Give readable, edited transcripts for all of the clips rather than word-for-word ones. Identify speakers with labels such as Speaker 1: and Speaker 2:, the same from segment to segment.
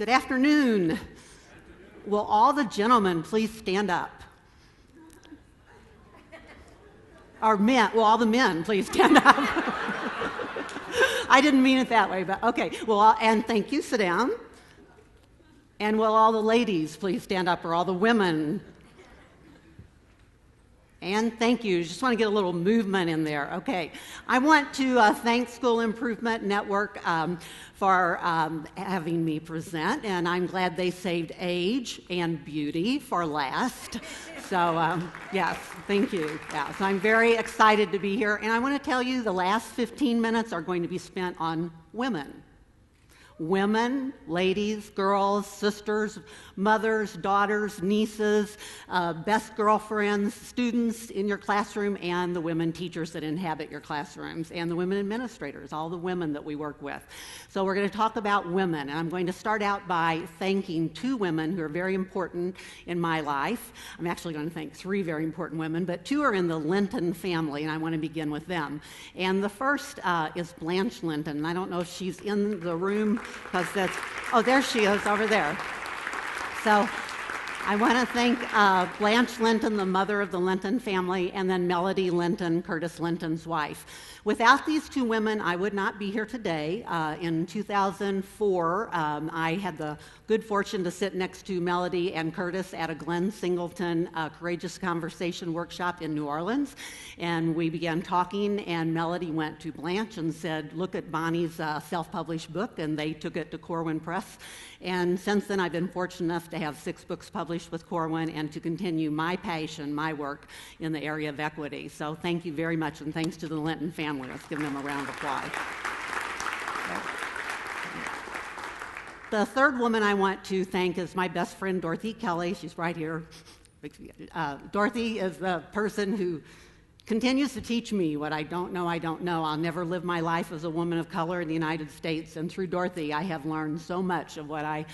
Speaker 1: Good afternoon. Will all the gentlemen please stand up? Or men, will all the men please stand up? I didn't mean it that way, but okay. Well, and thank you, sit down. And will all the ladies please stand up, or all the women? And thank you. Just want to get a little movement in there. Okay. I want to thank School Improvement Network for having me present, and I'm glad they saved age and beauty for last. So, yes, thank you. Yeah, so I'm very excited to be here, and I want to tell you the last 15 minutes are going to be spent on women. Women, ladies, girls, sisters, mothers, daughters, nieces, best girlfriends, students in your classroom, and the women teachers that inhabit your classrooms, and the women administrators, all the women that we work with. So we're going to talk about women, and I'm going to start out by thanking two women who are very important in my life. I'm actually going to thank three very important women, but two are in the Linton family, and I want to begin with them. And the first is Blanche Linton, and I don't know if she's in the room, because that's, oh, there she is over there. So I want to thank Blanche Linton, the mother of the Linton family, and then Melody Linton, Curtis Linton's wife. Without these two women, I would not be here today. In 2004, I had the good fortune to sit next to Melody and Curtis at a Glenn Singleton Courageous Conversation workshop in New Orleans. And we began talking, and Melody went to Blanche and said, look at Bonnie's self-published book, and they took it to Corwin Press. And since then, I've been fortunate enough to have 6 books published with Corwin and to continue my passion, my work in the area of equity. So thank you very much, and thanks to the Linton family. Let's give them a round of applause. The third woman I want to thank is my best friend, Dorothy Kelly. She's right here. Dorothy is the person who continues to teach me what I don't know. I'll never live my life as a woman of color in the United States, and through Dorothy, I have learned so much of what I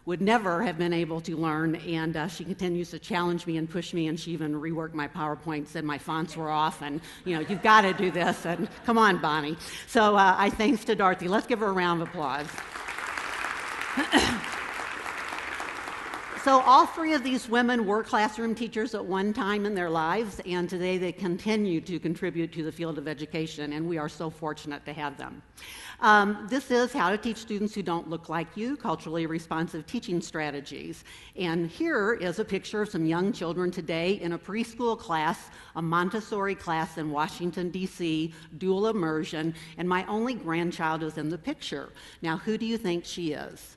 Speaker 1: would never have been able to learn, and she continues to challenge me and push me, and she even reworked my PowerPoint, said my fonts were off, and, you know, you've got to do this, and come on, Bonnie. So I thanks to Dorothy. Let's give her a round of applause. So all three of these women were classroom teachers at one time in their lives, and today they continue to contribute to the field of education, and we are so fortunate to have them. This is How to Teach Students Who Don't Look Like You, Culturally Responsive Teaching Strategies. And here is a picture of some young children today in a preschool class, a Montessori class in Washington, D.C., dual immersion, and my only grandchild is in the picture. Now, who do you think she is?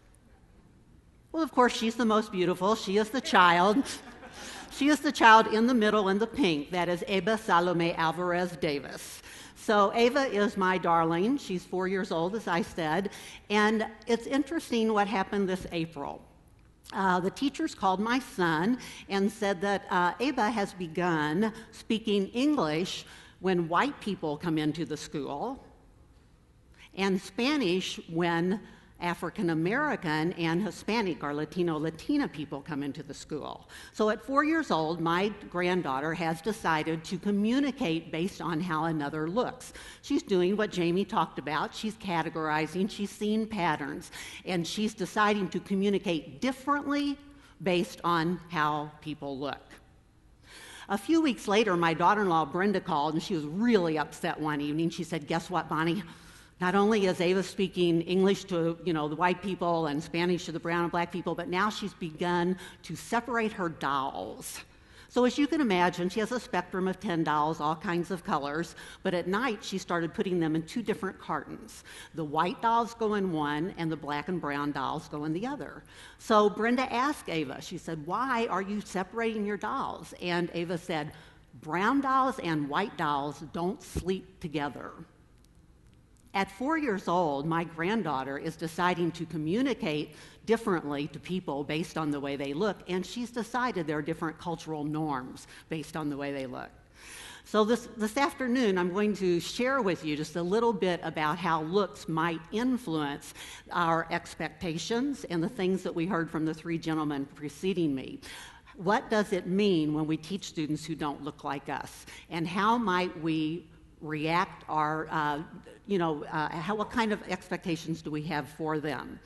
Speaker 1: Well, of course, she's the most beautiful. She is the child. She is the child in the middle in the pink. That is Eva Salome Alvarez Davis. So Ava is my darling. She's 4 years old, as I said. And it's interesting what happened this April. The teachers called my son and said that Ava has begun speaking English when white people come into the school, and Spanish when African American and Hispanic or Latina people come into the school. So at 4 years old, my granddaughter has decided to communicate based on how another looks. She's doing what Jamie talked about. She's categorizing, she's seeing patterns, and she's deciding to communicate differently based on how people look. A few weeks later, my daughter-in-law Brenda called, and she was really upset one evening. She said, guess what, Bonnie? Not only is Ava speaking English to, the white people and Spanish to the brown and black people, but now she's begun to separate her dolls. So as you can imagine, she has a spectrum of 10 dolls, all kinds of colors, but at night she started putting them in 2 different cartons. The white dolls go in one, and the black and brown dolls go in the other. So Brenda asked Ava, she said, why are you separating your dolls? And Ava said, brown dolls and white dolls don't sleep together. At 4 years old, my granddaughter is deciding to communicate differently to people based on the way they look, and she's decided there are different cultural norms based on the way they look. So this afternoon, I'm going to share with you just a little bit about how looks might influence our expectations and the things that we heard from the 3 gentlemen preceding me. What does it mean when we teach students who don't look like us? And how might we react or what kind of expectations do we have for them?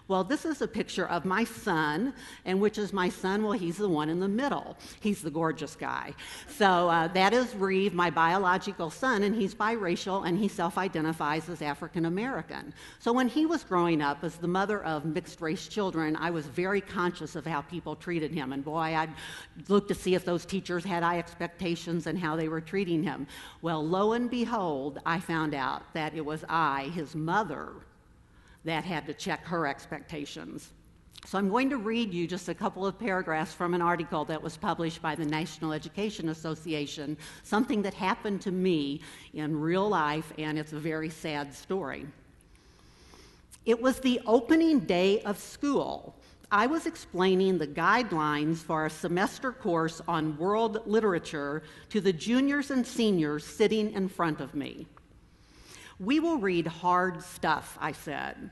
Speaker 1: Well, this is a picture of my son, and which is my son? Well, he's the one in the middle. He's the gorgeous guy. So that is Reeve, my biological son, and he's biracial, and he self-identifies as African American. So when he was growing up, as the mother of mixed-race children, I was very conscious of how people treated him. And boy, I'd look to see if those teachers had high expectations and how they were treating him. Well, lo and behold, I found out that it was I, his mother, that had to check her expectations. So I'm going to read you just a couple of paragraphs from an article that was published by the National Education Association, something that happened to me in real life, and it's a very sad story. It was the opening day of school. I was explaining the guidelines for a semester course on world literature to the juniors and seniors sitting in front of me. We will read hard stuff, I said,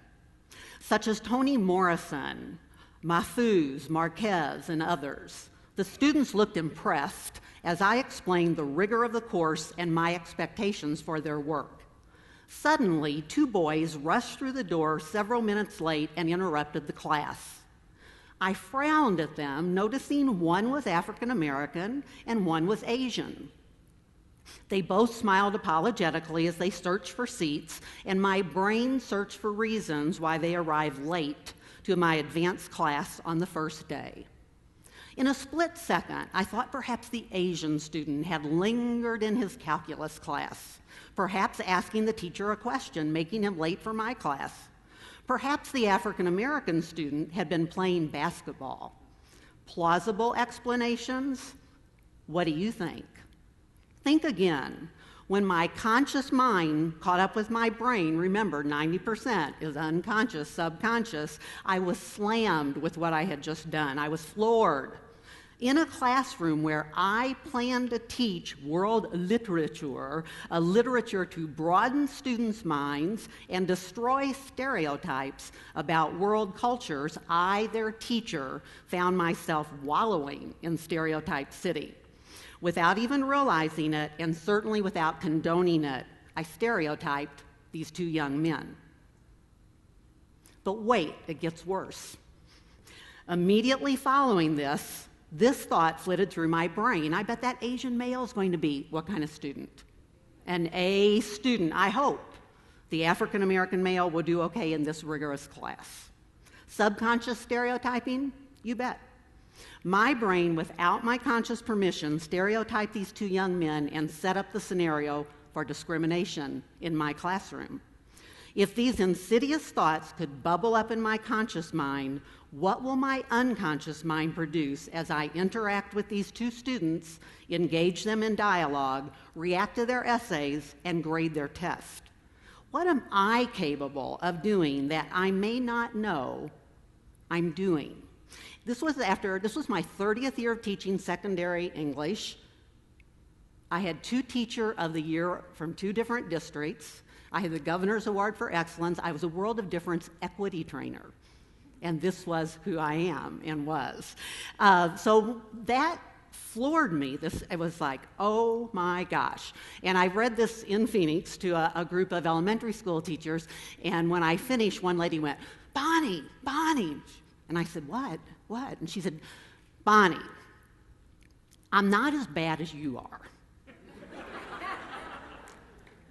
Speaker 1: such as Toni Morrison, Mahfouz, Marquez, and others. The students looked impressed as I explained the rigor of the course and my expectations for their work. Suddenly, 2 boys rushed through the door several minutes late and interrupted the class. I frowned at them, noticing one was African American and one was Asian. They both smiled apologetically as they searched for seats, and my brain searched for reasons why they arrived late to my advanced class on the first day. In a split second, I thought perhaps the Asian student had lingered in his calculus class, perhaps asking the teacher a question, making him late for my class. Perhaps the African American student had been playing basketball. Plausible explanations? What do you think? Think again. When my conscious mind caught up with my brain, remember 90% is unconscious, subconscious, I was slammed with what I had just done. I was floored. In a classroom where I planned to teach world literature, a literature to broaden students' minds and destroy stereotypes about world cultures, I, their teacher, found myself wallowing in Stereotype City. Without even realizing it, and certainly without condoning it, I stereotyped these 2 young men. But wait, it gets worse. Immediately following this thought flitted through my brain. I bet that Asian male is going to be what kind of student? An A student, I hope. The African American male will do okay in this rigorous class. Subconscious stereotyping? You bet. My brain, without my conscious permission, stereotyped these 2 young men and set up the scenario for discrimination in my classroom. If these insidious thoughts could bubble up in my conscious mind, what will my unconscious mind produce as I interact with these 2 students, engage them in dialogue, react to their essays, and grade their test? What am I capable of doing that I may not know I'm doing? This was my 30th year of teaching secondary English. I had 2 Teacher of the Year from 2 different districts. I had the Governor's Award for Excellence. I was a World of Difference equity trainer. And this was who I am and was. So that floored me. It was like, oh my gosh. And I read this in Phoenix to a group of elementary school teachers. And when I finished, one lady went, Bonnie. And I said, what? And she said, Bonnie, I'm not as bad as you are.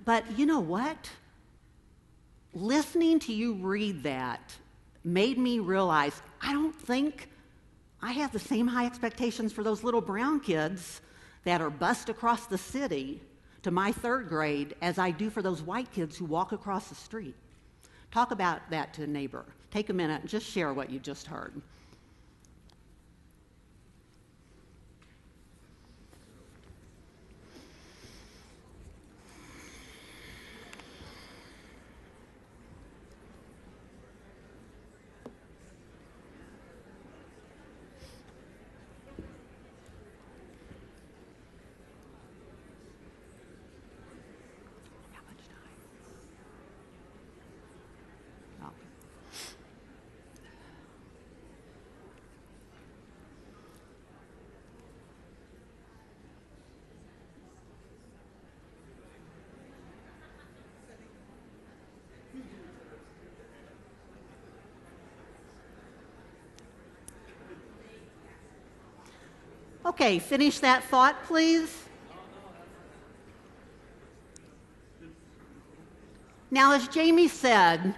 Speaker 1: But you know what? Listening to you read that made me realize I don't think I have the same high expectations for those little brown kids that are bused across the city to my 3rd grade as I do for those white kids who walk across the street. Talk about that to a neighbor. Take a minute and just share what you just heard. Okay, finish that thought, please. Now, as Jamie said,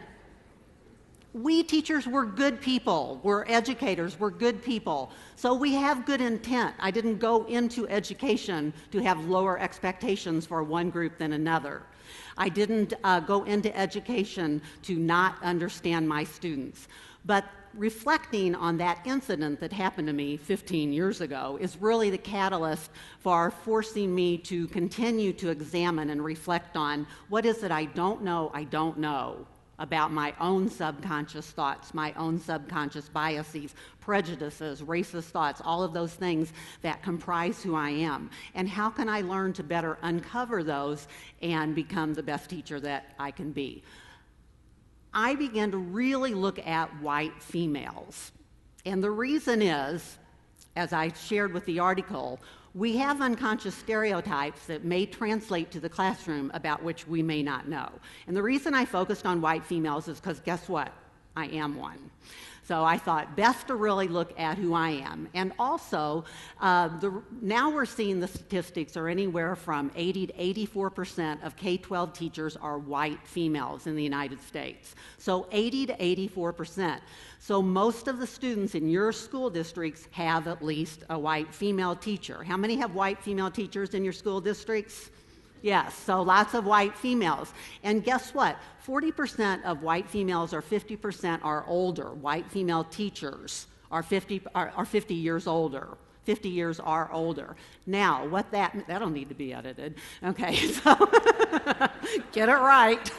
Speaker 1: we teachers, we're good people. We're educators, we're good people. So we have good intent. I didn't go into education to have lower expectations for one group than another. I didn't go into education to not understand my students. But reflecting on that incident that happened to me 15 years ago is really the catalyst for forcing me to continue to examine and reflect on what is it I don't know about my own subconscious thoughts, my own subconscious biases, prejudices, racist thoughts, all of those things that comprise who I am. And how can I learn to better uncover those and become the best teacher that I can be? I began to really look at white females. And the reason is, as I shared with the article, we have unconscious stereotypes that may translate to the classroom about which we may not know. And the reason I focused on white females is because guess what? I am one. So I thought best to really look at who I am. And also, now we're seeing the statistics are anywhere from 80 to 84% of K-12 teachers are white females in the United States. So 80 to 84%. So most of the students in your school districts have at least a white female teacher. How many have white female teachers in your school districts? Yes, so lots of white females. And guess what? 40% of white females or 50% are older. White female teachers are 50 years older. 50 years are older. Now, that'll need to be edited. Okay, so get it right.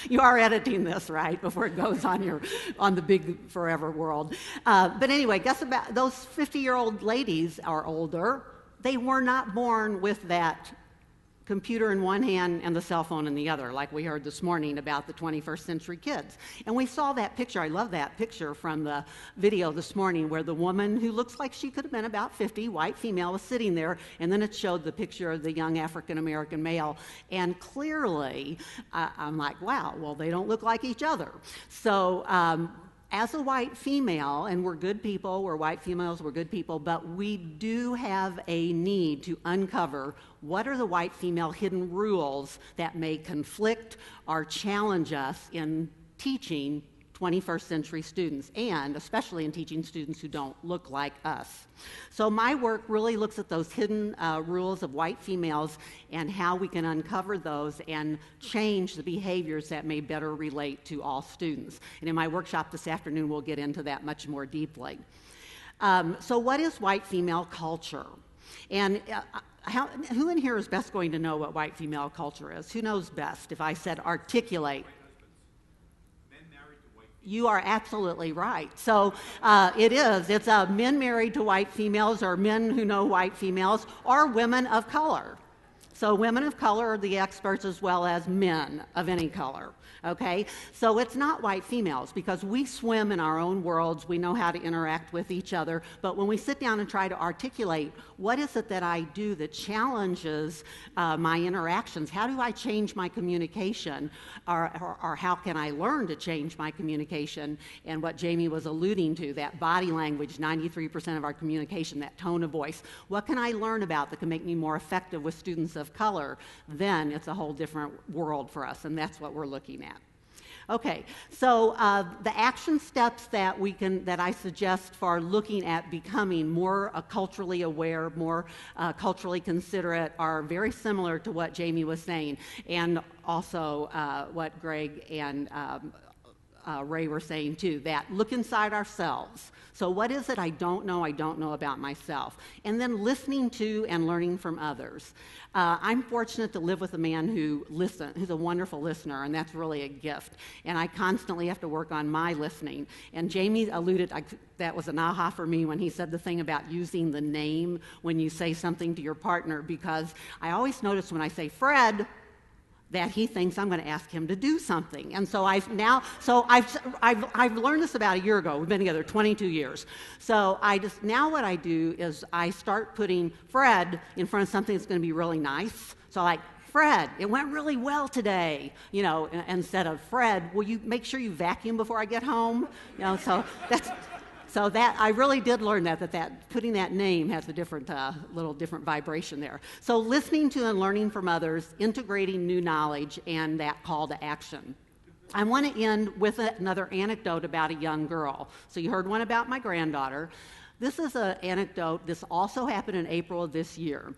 Speaker 1: You are editing this, right, before it goes on the big forever world. But anyway, guess about those 50-year-old ladies are older. They were not born with that computer in one hand and the cell phone in the other, like we heard this morning about the 21st century kids. And we saw that picture. I love that picture from the video this morning where the woman who looks like she could have been about 50, white female, was sitting there, and then it showed the picture of the young African-American male. And clearly, I'm like, wow, well, they don't look like each other. So, as a white female, and we're good people, we're white females, we're good people, but we do have a need to uncover what are the white female hidden rules that may conflict or challenge us in teaching 21st century students, and especially in teaching students who don't look like us. So my work really looks at those hidden rules of white females and how we can uncover those and change the behaviors that may better relate to all students. And in my workshop this afternoon, we'll get into that much more deeply. So what is white female culture? And who in here is best going to know what white female culture is? Who knows best if I said articulate? You are absolutely right. So it is. It's men married to white females, or men who know white females, or women of color. So women of color are the experts as well as men of any color. Okay? So it's not white females because we swim in our own worlds. We know how to interact with each other. But when we sit down and try to articulate what is it that I do that challenges my interactions, how do I change my communication, or how can I learn to change my communication? And what Jamie was alluding to, that body language, 93% of our communication, that tone of voice. What can I learn about that can make me more effective with students of color? Then it's a whole different world for us, and that's what we're looking at. Okay, so the action steps that I suggest for looking at becoming more culturally aware, more culturally considerate, are very similar to what Jamie was saying, and also what Greg and Ray were saying too, that look inside ourselves. So what is it I don't know about myself? And then listening to and learning from others. I'm fortunate to live with a man who's a wonderful listener, and that's really a gift. And I constantly have to work on my listening. And Jamie alluded, that was an aha for me when he said the thing about using the name when you say something to your partner, because I always notice when I say Fred, that he thinks I'm going to ask him to do something. And so I've learned this about a year ago. We've been together 22 years. So now what I do is I start putting Fred in front of something that's going to be really nice. So like, Fred, it went really well today, instead of Fred, will you make sure you vacuum before I get home? So So that, I really did learn that putting that name has a different, little different vibration there. So listening to and learning from others, integrating new knowledge, and that call to action. I want to end with another anecdote about a young girl. So you heard one about my granddaughter. This is an anecdote. This also happened in April of this year.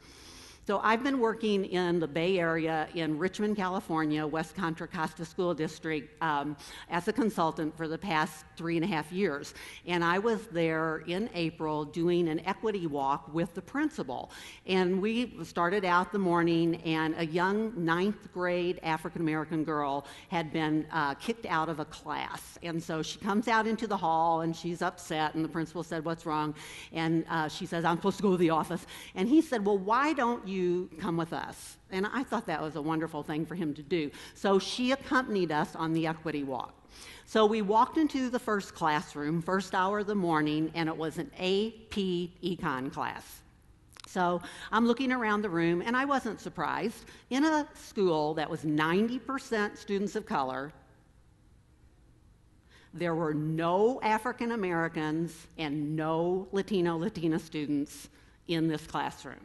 Speaker 1: So I've been working in the Bay Area in Richmond, California, West Contra Costa School District as a consultant for the past 3.5 years. And I was there in April doing an equity walk with the principal. And we started out the morning, and a young 9th grade African-American girl had been kicked out of a class. And so she comes out into the hall, and she's upset, and the principal said, "What's wrong?" And she says, "I'm supposed to go to the office." And he said, "Well, why don't you come with us?" And I thought that was a wonderful thing for him to do. So she accompanied us on the equity walk. So we walked into the first classroom, first hour of the morning, and it was an AP Econ class. So I'm looking around the room, and I wasn't surprised. In a school that was 90% students of color, there were no African Americans and no Latina students in this classroom.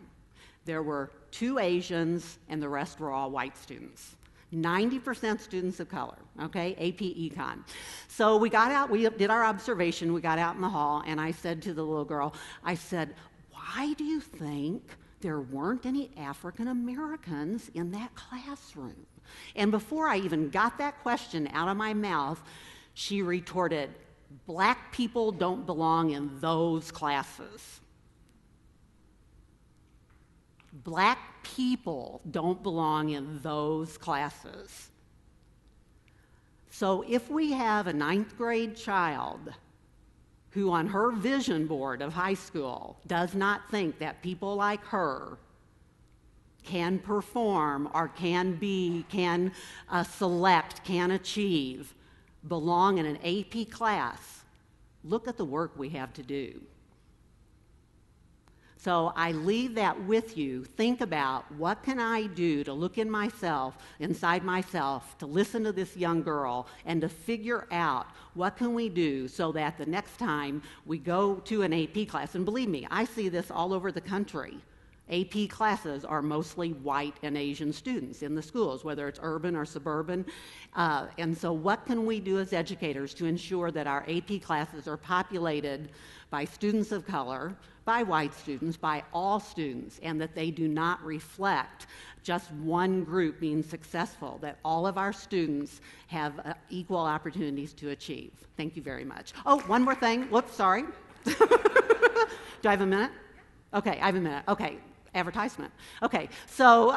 Speaker 1: There were 2 Asians, and the rest were all white students. 90% students of color, okay, AP Econ. So we got out, we did our observation, we got out in the hall, and I said to the little girl, I said, "Why do you think there weren't any African Americans in that classroom?" And before I even got that question out of my mouth, she retorted, "Black people don't belong in those classes." Black people don't belong in those classes. So if we have a 9th grade child who on her vision board of high school does not think that people like her can perform or can select, can achieve, belong in an AP class, look at the work we have to do. So I leave that with you. Think about, what can I do to look inside myself, to listen to this young girl, and to figure out what can we do so that the next time we go to an AP class, and believe me, I see this all over the country. AP classes are mostly white and Asian students in the schools, whether it's urban or suburban. And so what can we do as educators to ensure that our AP classes are populated by students of color, by white students, by all students, and that they do not reflect just one group being successful, that all of our students have equal opportunities to achieve. Thank you very much. Oh, one more thing. Whoops, sorry. Do I have a minute? Okay, I have a minute. Okay. Advertisement. Okay, so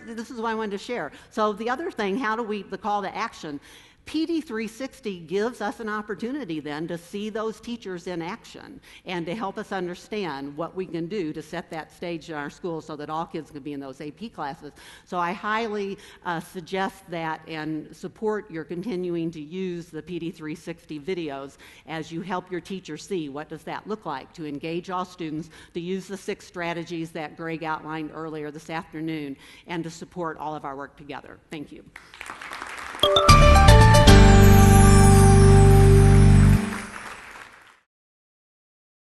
Speaker 1: this is what I wanted to share. So the other thing, the call to action. PD 360 gives us an opportunity then to see those teachers in action and to help us understand what we can do to set that stage in our schools so that all kids can be in those AP classes. So I highly suggest that and support your continuing to use the PD 360 videos as you help your teachers see what does that look like to engage all students, to use the 6 strategies that Greg outlined earlier this afternoon, and to support all of our work together. Thank you.